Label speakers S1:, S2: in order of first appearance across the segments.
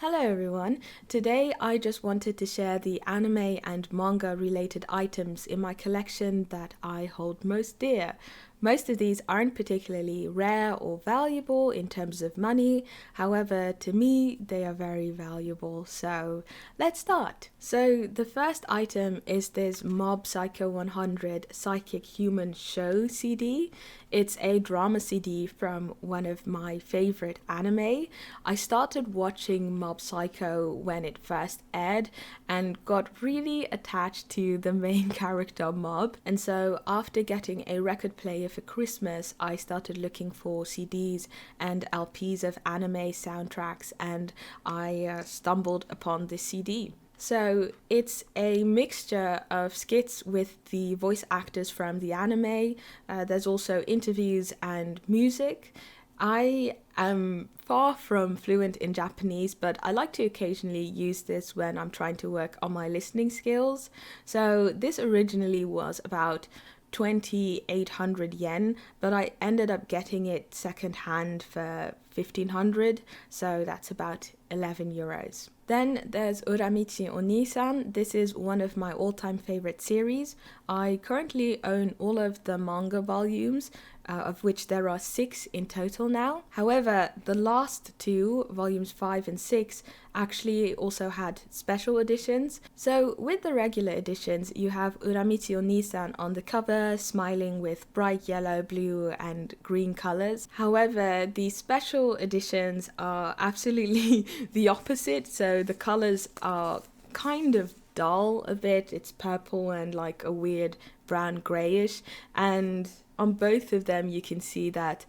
S1: Hello everyone. Today I just wanted to share the anime and manga related items in my collection that I hold most dear. Most of these aren't particularly rare or valuable in terms of money, however, to me they are very valuable. So let's start. So the first item is this Mob Psycho 100 Psychic Human Show CD. It's a drama CD from one of my favorite anime. I started watching Mob Psycho when it first aired and got really attached to the main character Mob. And so after getting a record player for Christmas, I started looking for CDs and LPs of anime soundtracks, and I stumbled upon this CD. So it's a mixture of skits with the voice actors from the anime. There's also interviews and music. I am far from fluent in Japanese, but I like to occasionally use this when I'm trying to work on my listening skills. So this originally was about 2,800 yen, but I ended up getting it secondhand for 1,500, so that's about 11 euros. Then there's Uramichi Oniisan. This is one of my all-time favorite series. I currently own all of the manga volumes, of which there are 6 in total now. However, the last two, volumes 5 and 6, actually also had special editions. So with the regular editions, you have Uramichi Oniisan on the cover, smiling with bright yellow, blue and green colors. However, the special editions are absolutely the opposite. So the colors are kind of dull a bit. It's purple and like a weird brown grayish, and on both of them you can see that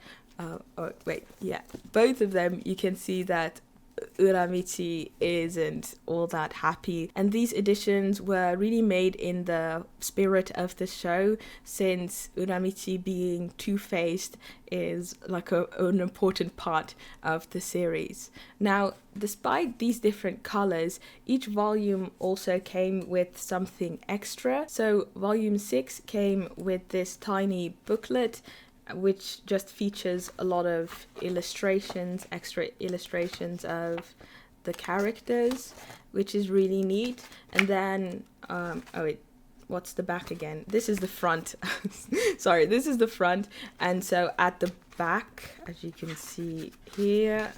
S1: both of them you can see that Uramichi isn't all that happy. And these editions were really made in the spirit of the show, since Uramichi being two-faced is like an important part of the series. Now, despite these different colors, each volume also came with something extra. So volume 6 came with this tiny booklet which just features a lot of illustrations, extra illustrations of the characters, which is really neat. And then, what's the back again? This is the front. Sorry, this is the front. And so at the back, as you can see here,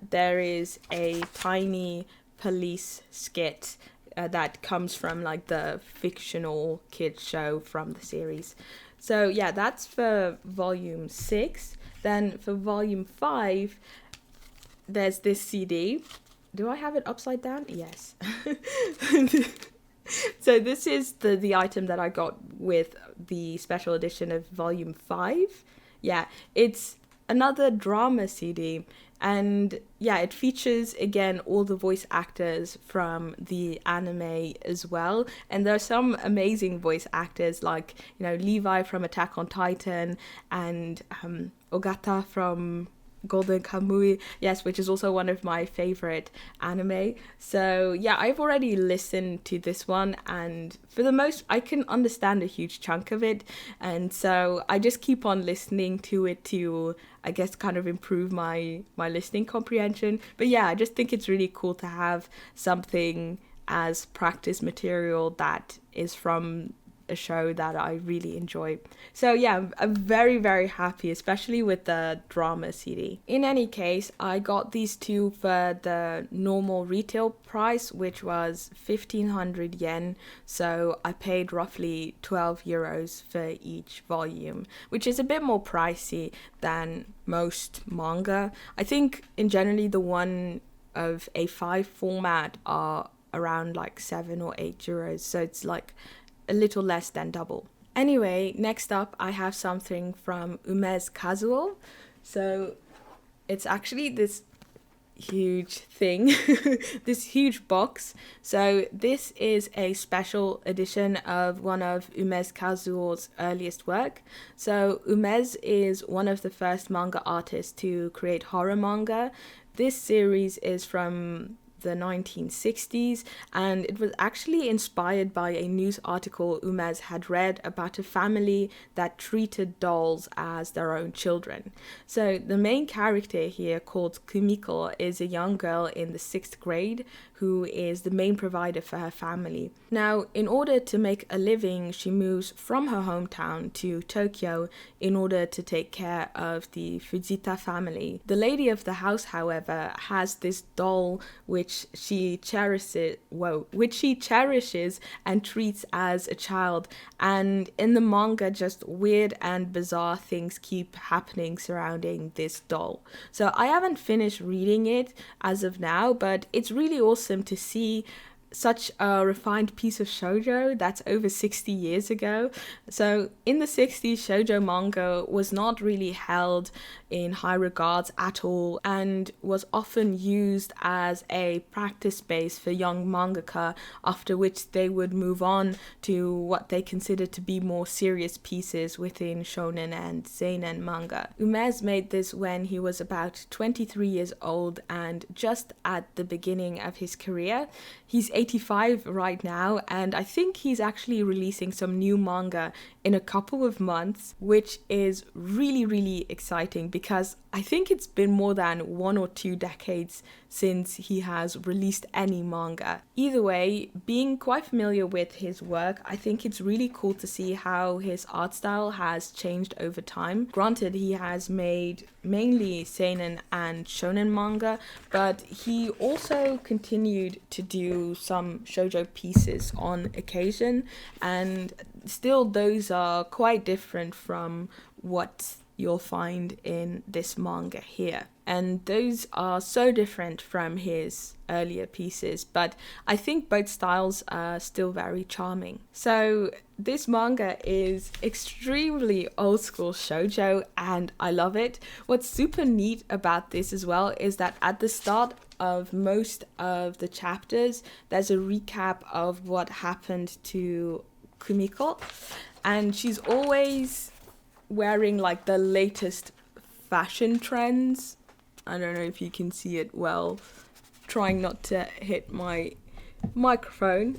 S1: there is a tiny police skit that comes from like the fictional kids show from the series. So yeah, that's for volume 6. Then for volume 5, there's this CD. Do I have it upside down? Yes. So this is the item that I got with the special edition of volume 5. Yeah, it's another drama CD. And yeah, it features again all the voice actors from the anime as well. And there are some amazing voice actors like, Levi from Attack on Titan and Ogata from Golden Kamuy, yes, which is also one of my favorite anime. So yeah, I've already listened to this one, and for the most, I can understand a huge chunk of it, and so I just keep on listening to it to, I guess, kind of improve my listening comprehension. But yeah, I just think it's really cool to have something as practice material that is from a show that I really enjoy. So yeah, I'm very, very happy, especially with the drama CD. In any case, I got these two for the normal retail price, which was 1,500 yen. So I paid roughly 12 euros for each volume, which is a bit more pricey than most manga. I think in generally the one of A5 format are around like 7 or 8 euros. So it's like a little less than double. Anyway, next up I have something from Umezu Kazuo. So it's actually this huge thing, this huge box. So this is a special edition of one of Umezu Kazuo's earliest work. So Umezu is one of the first manga artists to create horror manga. This series is from the 1960s, and it was actually inspired by a news article Umezu had read about a family that treated dolls as their own children. So the main character here, called Kumiko, is a young girl in the 6th grade who is the main provider for her family. Now, in order to make a living, she moves from her hometown to Tokyo in order to take care of the Fujita family. The lady of the house, however, has this doll which she cherishes and treats as a child. And in the manga, just weird and bizarre things keep happening surrounding this doll. So I haven't finished reading it as of now, but it's really awesome to see such a refined piece of shoujo that's over 60 years ago. So in the 60s, shoujo manga was not really held in high regards at all and was often used as a practice space for young mangaka, after which they would move on to what they considered to be more serious pieces within shonen and seinen manga. Umezu made this when he was about 23 years old and just at the beginning of his career. He's 85 right now, and I think he's actually releasing some new manga in a couple of months, which is really, really exciting because I think it's been more than 1 or 2 decades since he has released any manga. Either way, being quite familiar with his work, I think it's really cool to see how his art style has changed over time. Granted, he has made mainly seinen and shonen manga, but he also continued to do some shoujo pieces on occasion, and still those are quite different from what you'll find in this manga here. And those are so different from his earlier pieces, but I think both styles are still very charming. So this manga is extremely old school shoujo and I love it. What's super neat about this as well is that at the start of most of the chapters, there's a recap of what happened to Kumiko, and she's always wearing like the latest fashion trends. I don't know if you can see it well. Trying not to hit my microphone.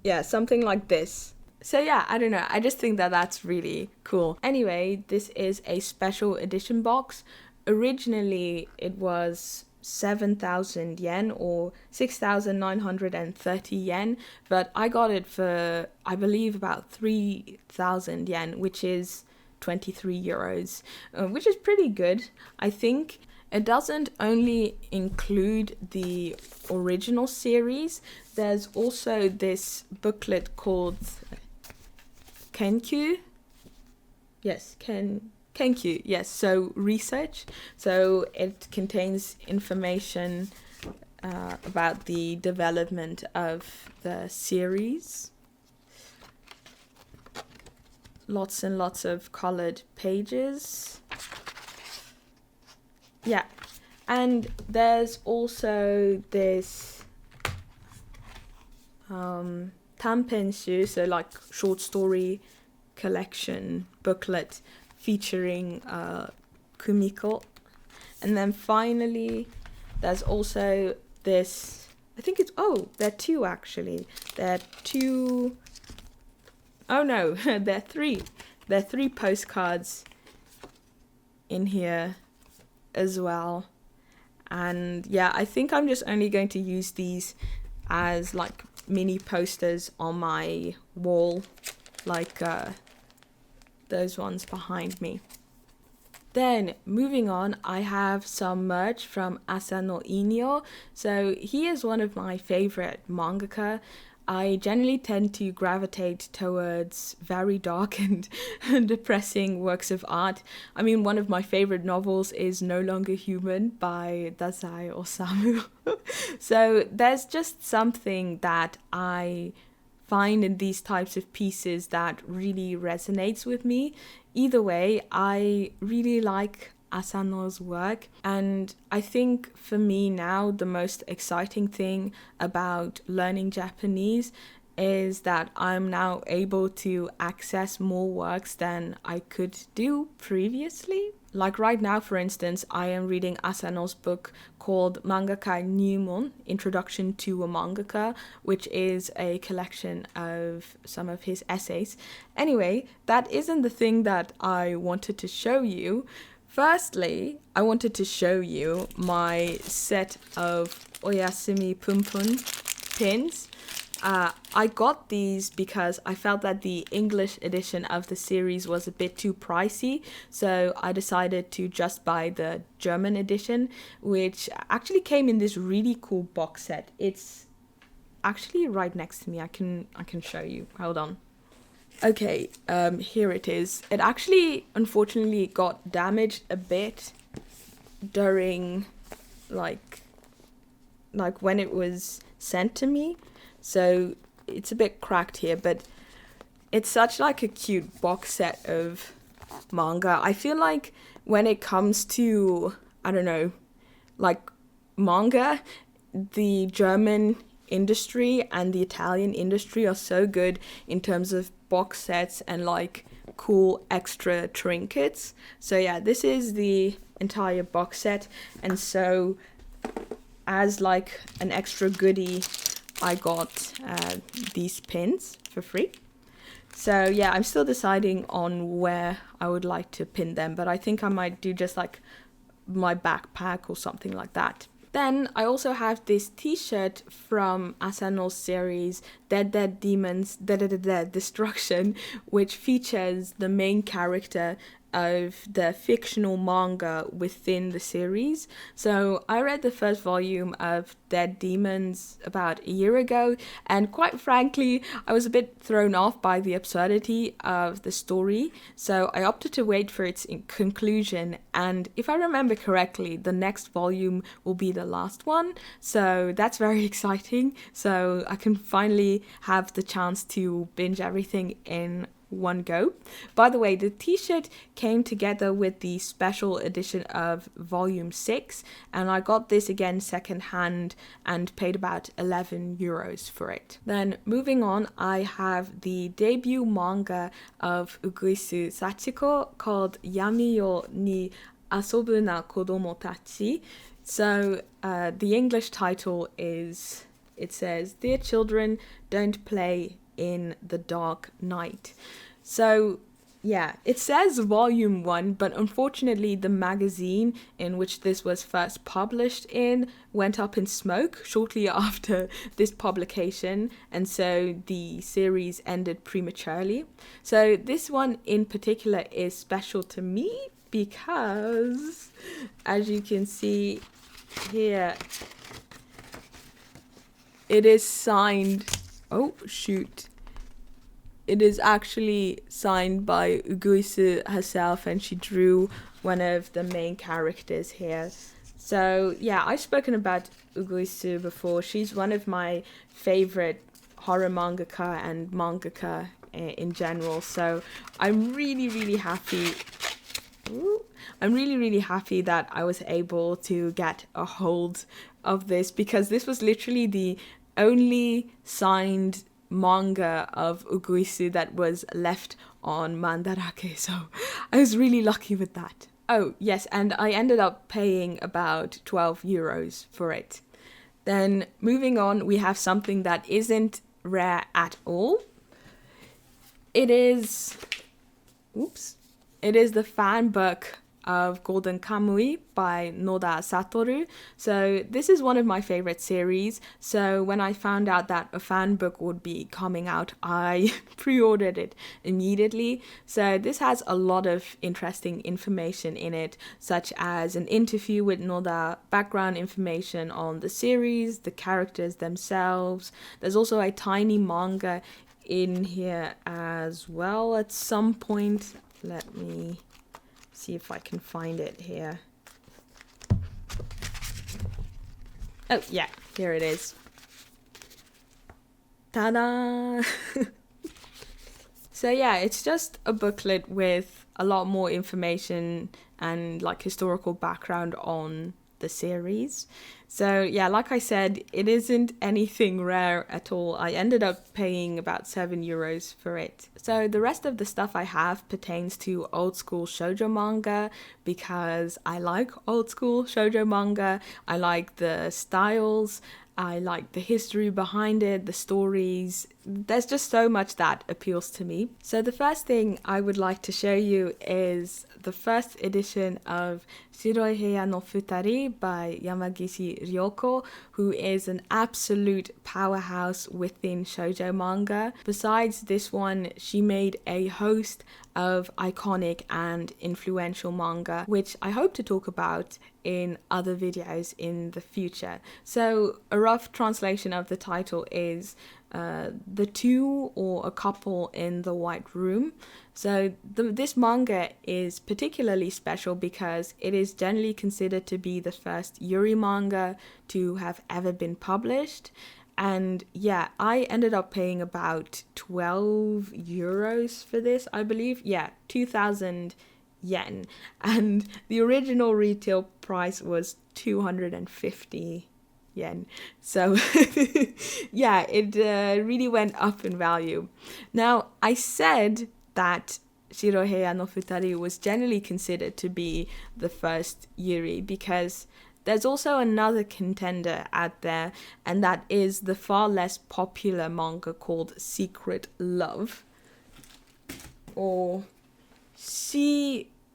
S1: Yeah, something like this. So yeah, I don't know. I just think that that's really cool. Anyway, this is a special edition box. Originally, it was 7,000 yen or 6,930 yen, but I got it for, I believe, about 3,000 yen, which is 23 euros, which is pretty good, I think. It doesn't only include the original series. There's also this booklet called Kenkyu. Yes, Kenkyu, yes, so research. So it contains information about the development of the series. Lots and lots of colored pages. Yeah, and there's also this tanpenshu, so like short story collection booklet featuring Kumiko. And then finally, there's also this, I think it's, there are two actually. There are two, oh no, there are three. There are 3 postcards in here as well. And yeah, I think I'm just only going to use these as like mini posters on my wall, like those ones behind me. Then moving on, I have some merch from Asano Inio. So he is one of my favorite mangaka. I generally tend to gravitate towards very dark and depressing works of art. I mean, one of my favorite novels is No Longer Human by Dazai Osamu. So there's just something that I find in these types of pieces that really resonates with me. Either way, I really like Asano's work, and I think for me now the most exciting thing about learning Japanese is that I'm now able to access more works than I could do previously. Like right now, for instance, I am reading Asano's book called Mangaka Nyumon, Introduction to a Mangaka, which is a collection of some of his essays. Anyway, that isn't the thing that I wanted to show you. Firstly, I wanted to show you my set of Oyasumi Pumpun pins. I got these because I felt that the English edition of the series was a bit too pricey, so I decided to just buy the German edition, which actually came in this really cool box set. It's actually right next to me. I can show you. Hold on. Okay, here it is. It actually, unfortunately, got damaged a bit during, like when it was sent to me. So it's a bit cracked here, but it's such like a cute box set of manga. I feel like when it comes to, I don't know, like manga, the German industry and the Italian industry are so good in terms of box sets and like cool extra trinkets. So yeah, this is the entire box set, and so as like an extra goodie, I got these pins for free. So yeah, I'm still deciding on where I would like to pin them, but I think I might do just like my backpack or something like that. Then I also have this t-shirt from Asano's series Dead Dead Demons Destruction, which features the main character of the fictional manga within the series. So I read the first volume of Dead Demons about a year ago, and quite frankly, I was a bit thrown off by the absurdity of the story, so I opted to wait for its conclusion, and if I remember correctly, the next volume will be the last one, so that's very exciting, so I can finally have the chance to binge everything in one go. By the way, the t-shirt came together with the special edition of volume 6, and I got this again secondhand and paid about 11 euros for it. Then moving on, I have the debut manga of uguisu sachiko called Yami-yo ni asobu na kodomo tachi. So the English title is, it says, "Dear children, don't play in the dark night." So yeah, it says volume 1, but unfortunately the magazine in which this was first published in went up in smoke shortly after this publication, and so the series ended prematurely. So this one in particular is special to me because, as you can see here, it is signed, oh shoot, it is actually signed by Uguisu herself, and she drew one of the main characters here. So yeah, I've spoken about Uguisu before. She's one of my favorite horror mangaka and mangaka in general. So I'm really happy. I'm really happy that I was able to get a hold of this, because this was literally the only signed manga of Uguisu that was left on Mandarake, so I was really lucky with that. Oh yes, and I ended up paying about 12 euros for it. Then moving on, we have something that isn't rare at all. It is the fan book of Golden Kamuy by Noda Satoru. So this is one of my favorite series. So when I found out that a fan book would be coming out, I pre-ordered it immediately. So this has a lot of interesting information in it, such as an interview with Noda, background information on the series, the characters themselves. There's also a tiny manga in here as well at some point. Let me see if I can find it here. Oh yeah, here it is. Ta-da! So yeah, it's just a booklet with a lot more information and like historical background on the series. So yeah, like I said, it isn't anything rare at all. I ended up paying about €7 for it. So the rest of the stuff I have pertains to old school shoujo manga because I like old school shoujo manga. I like the styles, I like the history behind it, the stories. There's just so much that appeals to me. So the first thing I would like to show you is the first edition of Shiroi Heya no Futari by Yamagishi Ryoko, who is an absolute powerhouse within shoujo manga. Besides this one, she made a host of iconic and influential manga, which I hope to talk about in other videos in the future. So a rough translation of the title is the two or a couple in the white room. So this manga is particularly special because it is generally considered to be the first yuri manga to have ever been published. And yeah, I ended up paying about €12 for this, I believe. Yeah, 2,000 yen. And the original retail price was 250 yen. So yeah, it really went up in value. Now, I said that Shiroi Heya no Futari was generally considered to be the first yuri because there's also another contender out there, and that is the far less popular manga called Secret Love, or Shiroto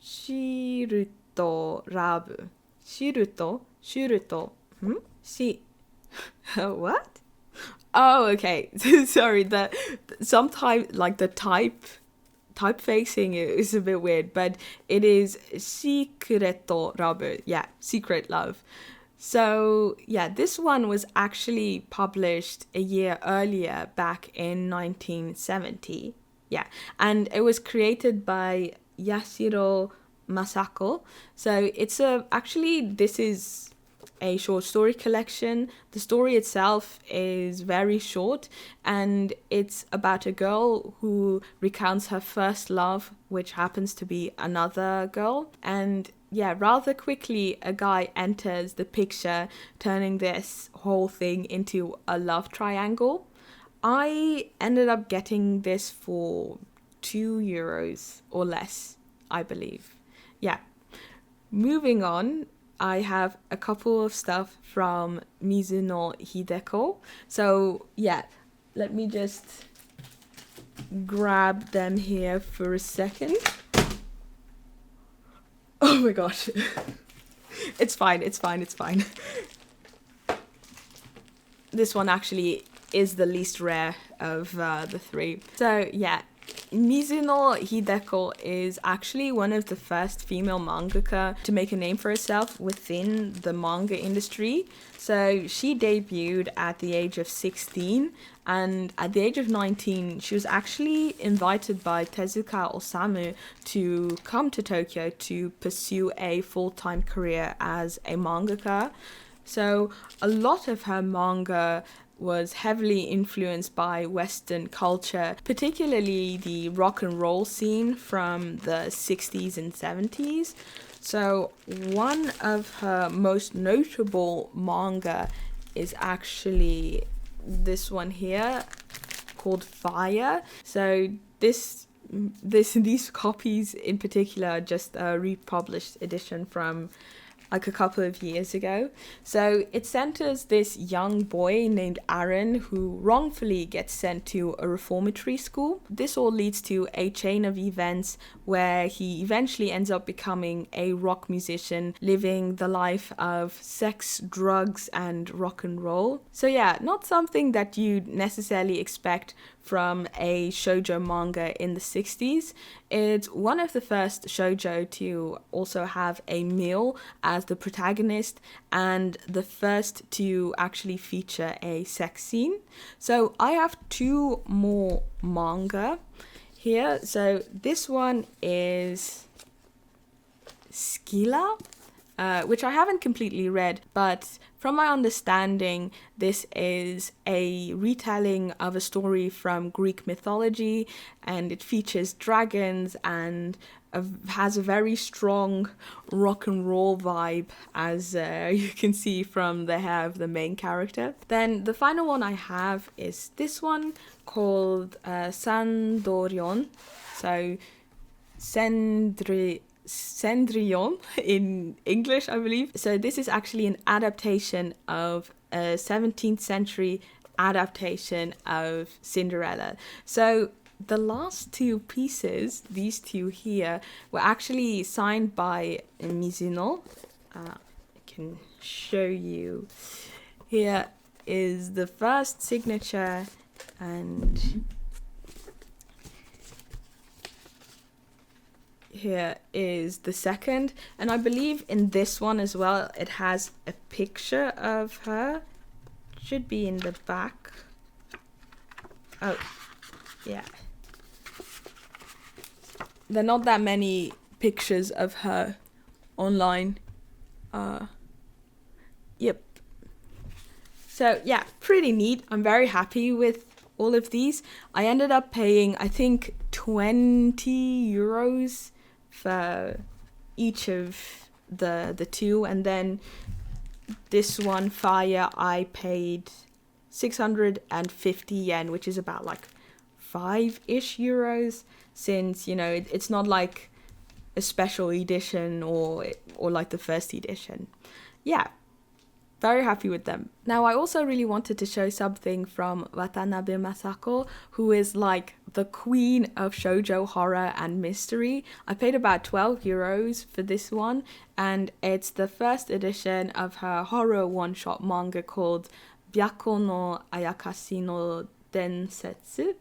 S1: Shiruto Rabu. Shiruto. What? Oh, okay. Sorry. Sometimes like the typefacing is a bit weird, but it is Secreto Rabu. Yeah, Secret Love. So yeah, this one was actually published a year earlier, back in 1970. Yeah, and it was created by Yashiro Masako. So it's this is a short story collection. The story itself is very short, and it's about a girl who recounts her first love, which happens to be another girl. And yeah, rather quickly a guy enters the picture, turning this whole thing into a love triangle. I ended up getting this for €2 or less, I believe. Yeah. Moving on, I have a couple of stuff from Mizuno Hideko. So yeah, let me just grab them here for a second. Oh my gosh. It's fine. This one actually is the least rare of the three. So yeah, Mizuno Hideko is actually one of the first female mangaka to make a name for herself within the manga industry. So she debuted at the age of 16, and at the age of 19 she was actually invited by Tezuka Osamu to come to Tokyo to pursue a full-time career as a mangaka. So a lot of her manga was heavily influenced by Western culture, particularly the rock and roll scene from the 60s and 70s. So one of her most notable manga is actually this one here called Fire. So these copies in particular are just a republished edition from like a couple of years ago. So it centers this young boy named Aaron who wrongfully gets sent to a reformatory school. This all leads to a chain of events where he eventually ends up becoming a rock musician, living the life of sex, drugs, and rock and roll. So yeah, not something that you'd necessarily expect from a shoujo manga in the 60s. It's one of the first shoujo to also have a male as the protagonist, and the first to actually feature a sex scene. So I have two more manga here. So this one is Skila. which I haven't completely read, but from my understanding, this is a retelling of a story from Greek mythology, and it features dragons and has a very strong rock and roll vibe, as you can see from the hair of the main character. Then the final one I have is this one called Sandorion, so Cendrillon in English, I believe. So this is actually an adaptation of a 17th century adaptation of Cinderella. So the last two pieces, these two here, were actually signed by Mizuno. I can show you. Here is the first signature, and here is the second. And I believe in this one as well, it has a picture of her. Should be in the back. Oh, yeah. There are not that many pictures of her online. Yep. So yeah, pretty neat. I'm very happy with all of these. I ended up paying, I think, 20 euros for each of the two, and then this one, Fire, I paid 650 yen, which is about like 5-ish euros, since, you know, it's not like a special edition or like the first edition. Yeah, very happy with them. Now, I also really wanted to show something from Watanabe Masako, who is like the queen of shoujo horror and mystery. I paid about 12 euros for this one, and it's the first edition of her horror one-shot manga called Byako no Ayakashi no Densetsu.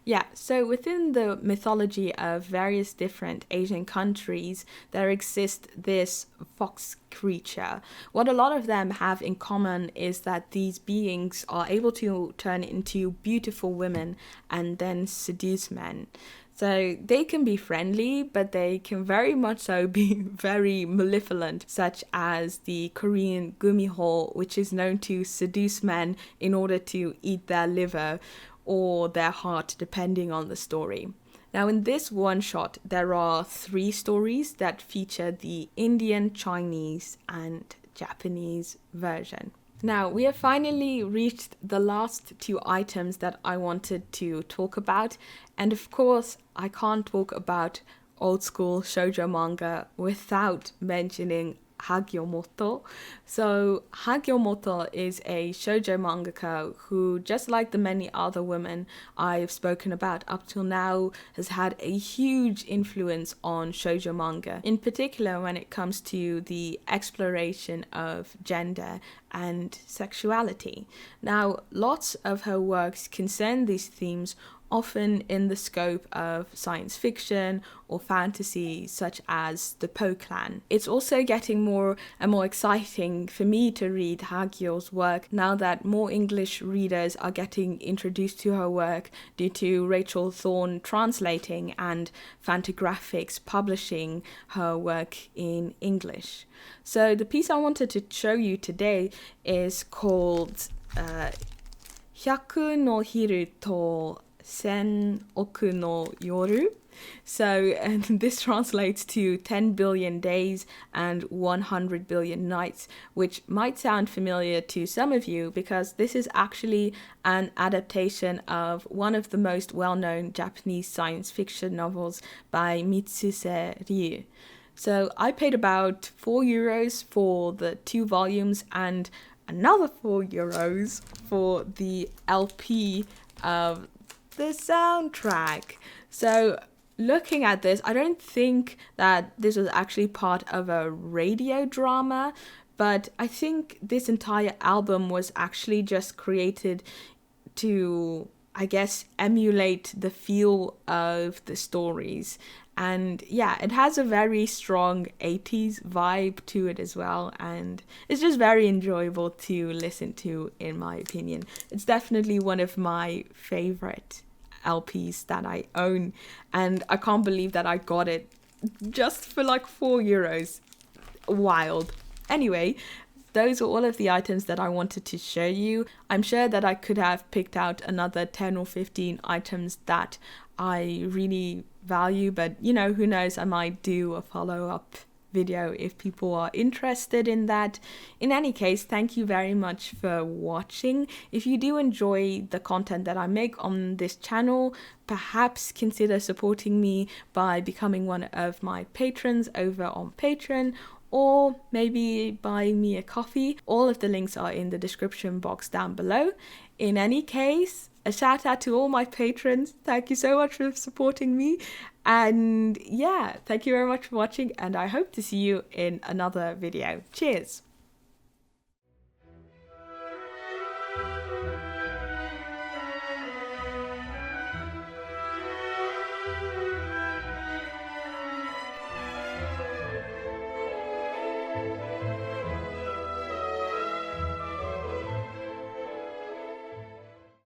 S1: Yeah, so within the mythology of various different Asian countries, there exists this fox creature. What a lot of them have in common is that these beings are able to turn into beautiful women and then seduce men. So they can be friendly, but they can very much so be very malevolent, such as the Korean gumiho, which is known to seduce men in order to eat their liver or their heart, depending on the story. Now, in this one shot, there are 3 stories that feature the Indian, Chinese, and Japanese version. Now, we have finally reached the last 2 items that I wanted to talk about, and of course, I can't talk about old school shoujo manga without mentioning Hagio moto. So Hagio moto is a shoujo mangaka who, just like the many other women I've spoken about up till now, has had a huge influence on shoujo manga, in particular when it comes to the exploration of gender and sexuality. Now, lots of her works concern these themes, often in the scope of science fiction or fantasy, such as the Po Clan. It's also getting more and more exciting for me to read Hagio's work now that more English readers are getting introduced to her work due to Rachel Thorne translating and Fantagraphics publishing her work in English. So the piece I wanted to show you today is called Hyaku no Hiru to Sen oku no yoru. So, and this translates to 10 billion days and 100 billion nights, which might sound familiar to some of you because this is actually an adaptation of one of the most well-known Japanese science fiction novels by Mitsuse Ryu. So I paid about 4 euros for the 2 volumes and another 4 euros for the LP of the soundtrack. So looking at this, I don't think that this was actually part of a radio drama, but I think this entire album was actually just created to, I guess, emulate the feel of the stories. And yeah, it has a very strong 80s vibe to it as well, and it's just very enjoyable to listen to, in my opinion. It's definitely one of my favorite LPs that I own, and I can't believe that I got it just for like 4 euros. Wild. Anyway, those are all of the items that I wanted to show you. I'm sure that I could have picked out another 10 or 15 items that I really value, but you know, who knows, I might do a follow-up video if people are interested in that. In any case, thank you very much for watching. If you do enjoy the content that I make on this channel, perhaps consider supporting me by becoming one of my patrons over on Patreon, or maybe buying me a coffee. All of the links are in the description box down below. In any case, a shout out to all my patrons. Thank you so much for supporting me. And yeah, thank you very much for watching, and I hope to see you in another video. Cheers!